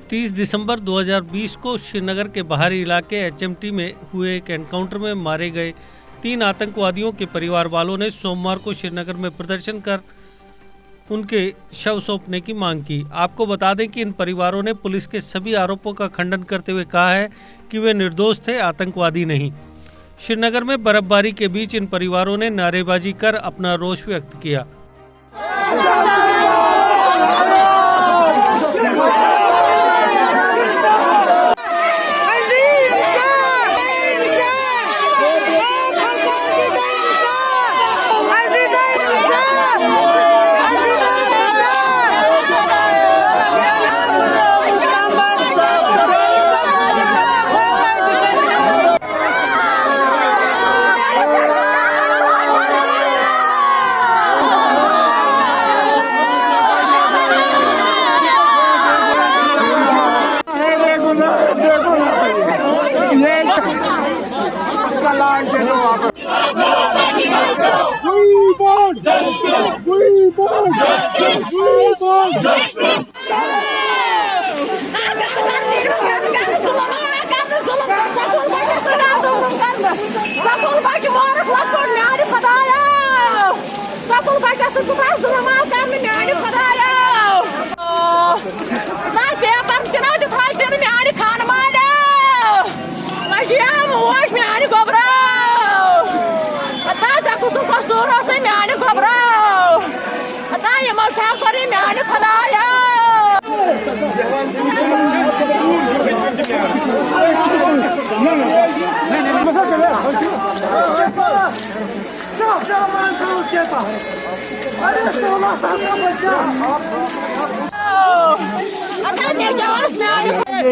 30 दिसंबर 2020 को श्रीनगर के बाहरी इलाके एचएमटी में हुए एक एनकाउंटर में मारे गए 3 आतंकवादियों के परिवार वालों ने सोमवार को श्रीनगर में प्रदर्शन कर उनके शव सौंपने की मांग की। आपको बता दें कि इन परिवारों ने पुलिस के सभी आरोपों का खंडन करते हुए कहा है कि वे निर्दोष थे, आतंकवादी नहीं। श्रीनगर में बर्फबारी के बीच इन परिवारों ने नारेबाजी कर अपना रोष व्यक्त किया।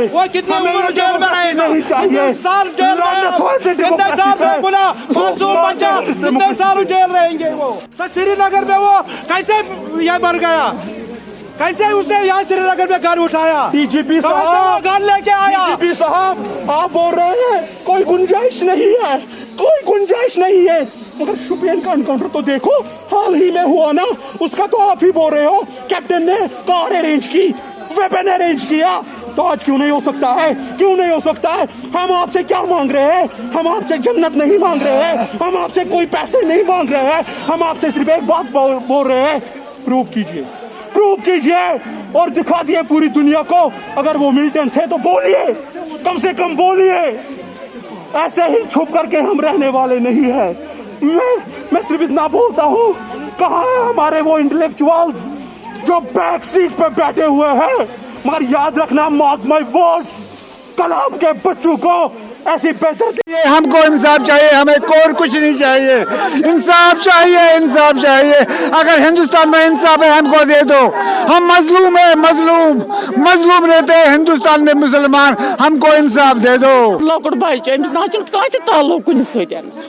वो कितने उम्र जेल में रहे नहीं चाहिए साल जेल में बोला मासूम बच्चा कितने साल जेल रहेंगे वो। तो श्रीनगर में वो कैसे ये मर गया, कैसे उसने यहाँ श्रीनगर में गन उठाया? डीजीपी साहब गन लेके आया। डीजीपी साहब आप बोल रहे हैं कोई गुंजाइश नहीं है, कोई गुंजाइश नहीं है, मगर शुपियन का एनकाउंटर तो देखो हाल ही में हुआ ना, उसका तो आप ही बोल रहे हो कैप्टन ने कार अरेंज की, वेपन अरेंज किया, तो आज क्यों नहीं हो सकता है? क्यों नहीं हो सकता है? हम आपसे क्या मांग रहे हैं? हम आपसे जन्नत नहीं मांग रहे हैं, हम आपसे कोई पैसे नहीं मांग रहे हैं, हम आपसे सिर्फ एक बात बोल रहे हैं, प्रूव कीजिए, प्रूव कीजिए और दिखा दिए पूरी दुनिया को। अगर वो मिलिटेंट थे तो बोलिए, कम से कम बोलिए, ऐसे ही छुप करके हम रहने वाले नहीं है। मैं सिर्फ इतना बोलता हूँ, कहाँ है हमारे वो इंटेलेक्चुअल्स जो बैक सीट पे बैठे हुए हैं? मगर याद रखना, मार्क माय वर्ड्स, कल आपके बच्चों को ऐसी बेहतर हमको इंसाफ चाहिए, हमें और कुछ नहीं चाहिए, इंसाफ चाहिए, इंसाफ चाहिए। अगर हिंदुस्तान में इंसाफ है हमको दे दो, हम मजलूम है, मजलूम रहते हैं हिंदुस्तान में मुसलमान, हमको इंसाफ दे दो। लकुट बच्चे अमिस ना ताल्लुक कुन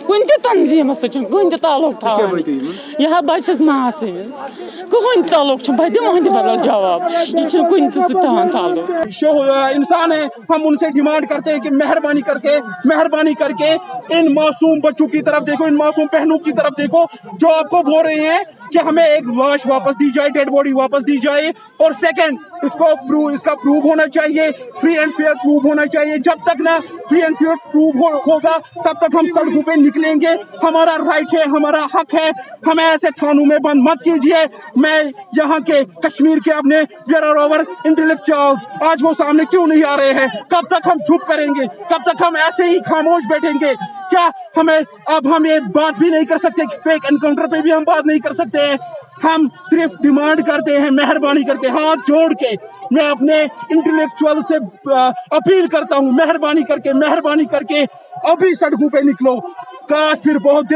कुन तंजीम कुन ताल्लुक था यह बच्चस मास कहन ताल्लुक बह दिम बदल जवाब, यह कुन ताल्लुक। इंसान है, हम उनसे डिमांड करते हैं कि मेहरबानी करके इन मासूम बच्चों की तरफ देखो, इन मासूम बहनों की तरफ देखो जो आपको बोल रहे हैं कि हमें एक लाश वापस दी जाए, डेड बॉडी वापस दी जाए, और सेकंड इसका प्रूव होना चाहिए, फ्री एंड फेयर प्रूव होना चाहिए। जब तक ना फ्री एंड फेयर प्रूव होगा तब तक हम सड़कों पे निकलेंगे। हमारा राइट है, हमारा हक है, हमें ऐसे थानों में बंद मत कीजिए। मैं यहाँ के कश्मीर के अपने इंटेलेक्चुअल्स आज वो सामने क्यों नहीं आ रहे हैं? कब तक हम चुप करेंगे? कब तक हम ऐसे ही खामोश बैठेंगे? क्या हम ये बात भी नहीं कर सकते कि फेक एनकाउंटर पे भी हम बात नहीं कर सकते? हम सिर्फ डिमांड करते हैं, मेहरबानी करके हाथ जोड़ के मैं अपने इंटेलेक्चुअल से अपील करता हूं, मेहरबानी करके अभी सड़कों पे निकलो। काश फिर बहुत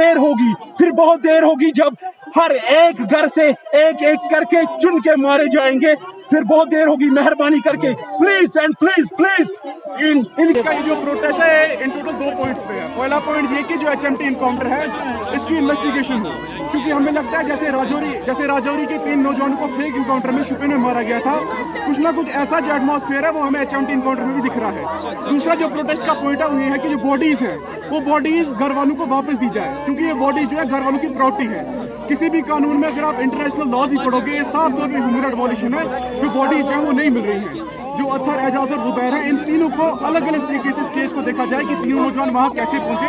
देर होगी जब हर एक घर से एक एक करके चुन के मारे जाएंगे, फिर बहुत देर होगी। मेहरबानी करके प्लीज एंड प्लीज इनका ये जो प्रोटेस्ट है इन टोटल 2 पॉइंट्स पे है। पहला पॉइंट ये कि जो एचएमटी इनकाउंटर है इसकी इन्वेस्टिगेशन हो, क्योंकि हमें लगता है जैसे राजौरी के 3 नौजवानों को फेक इनकाउंटर में शुपियन में मारा गया था, कुछ ना कुछ ऐसा जो एटमॉस्फेयर है वो हमें एचएमटी इनकाउंटर में भी दिख रहा है। दूसरा जो प्रोटेस्ट का पॉइंट है वो ये है कि जो बॉडीज है वो बॉडीज घर वालों को वापस दी जाए, क्योंकि ये बॉडीज जो है घर वालों की प्रॉपर्टी है। किसी भी कानून में अगर आप इंटरनेशनल लॉज ही पढ़ोगे, ये साफ तौर पर ह्यूमन राइट वॉयलेशन है, जो बॉडीज जो है वो नहीं मिल रही है। जो अत्तर, एजाज और जुबैर हैं, इन तीनों को अलग अलग तरीके से इस केस को देखा जाए कि तीनों नौजवान वहाँ कैसे पहुंचे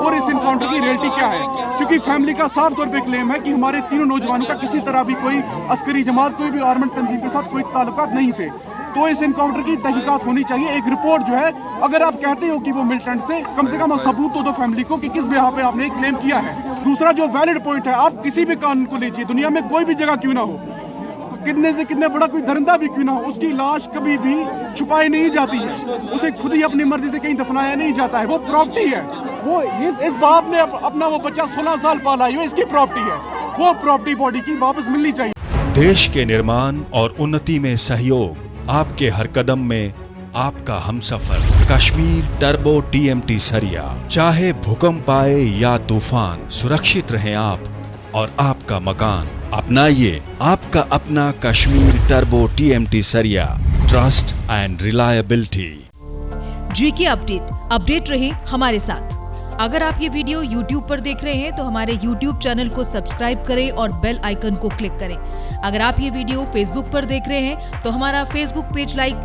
और इस इनकाउंटर की रियलिटी क्या है। क्योंकि फैमिली का साफ तौर पे क्लेम है कि हमारे तीनों नौजवानों का किसी तरह भी कोई अस्करी जमात, कोई भी आर्मेड तंजीम के साथ कोई ताल्लुकात नहीं थे। तो इस इनकाउंटर की तहकीकात होनी चाहिए। एक रिपोर्ट जो है, अगर आप कहते हो कि वो मिलिटेंट से कम सबूत तो दो फैमिली को कि किस बिहार पे आपने क्लेम किया है। दूसरा जो वैलिड पॉइंट है, आप किसी भी कानून को लीजिए, दुनिया में कोई भी जगह क्यों ना हो, कितने से कितने बड़ा कोई दरिंदा भी क्यों ना हो, उसकी लाश कभी भी छुपाई नहीं जाती है, उसे खुद ही अपनी मर्जी से कहीं दफनाया नहीं जाता है। वो प्रॉपर्टी है, वो इस बाप ने अपना वो बच्चा 16 साल पाला है, इसकी प्रॉपर्टी है, वो प्रॉपर्टी बॉडी की वापस मिलनी चाहिए। देश के निर्माण और उन्नति में सहयोग, आपके हर कदम में आपका हमसफर। कश्मीर टर्बो TMT सरिया, चाहे भूकंप आए या तूफान, सुरक्षित रहें आप और आपका मकान। अपनाइए आपका अपना कश्मीर टर्बो TMT सरिया, trust and reliability. GK update रहे हमारे साथ। अगर आप ये वीडियो YouTube पर देख रहे हैं तो हमारे YouTube चैनल को सब्सक्राइब करें और बेल आइकन को क्लिक करें। अगर आप ये वीडियो Facebook पर देख रहे हैं तो हमारा Facebook पेज लाइक